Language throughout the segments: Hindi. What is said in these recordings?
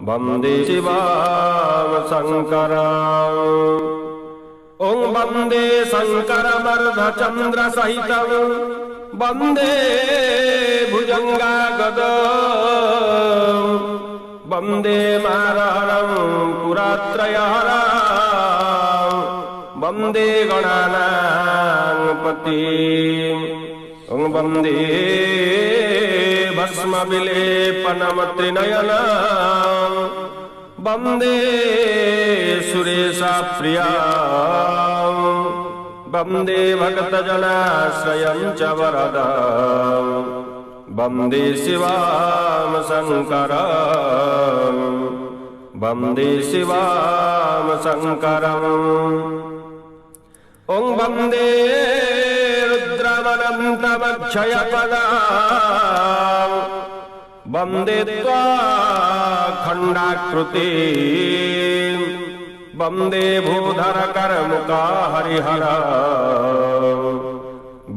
वन्दे शिवां शङ्करम्। ॐ वन्दे शङ्करमर्धचन्द्रसहितं वन्दे भुजङ्गागदं वन्दे मारहरं पुरात्रयहरं वन्दे गणानां ॐ वन्दे भस्मविलेपनमत्रिनयनं वन्दे सुरेशप्रियां वन्दे भक्तजनाश्रयं च वरदं वन्दे शिवां शङ्करं वन्दे शिवां शङ्करम्। ॐ वन्दे रुद्रमनन्तमक्षयपदां वन्दे त्वाखण्डाकृतिं वन्दे भूधरकर्मुका हरिहरं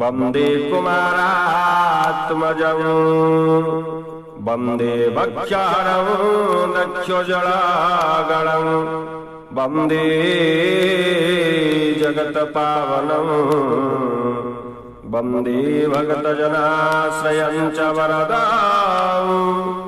वन्दे कुमारात्मजं वन्दे भक्ष्यहरं दक्षजलागलं वन्दे जगत्पावनं वन्दे भक्तजनाश्रयं च वरदम्।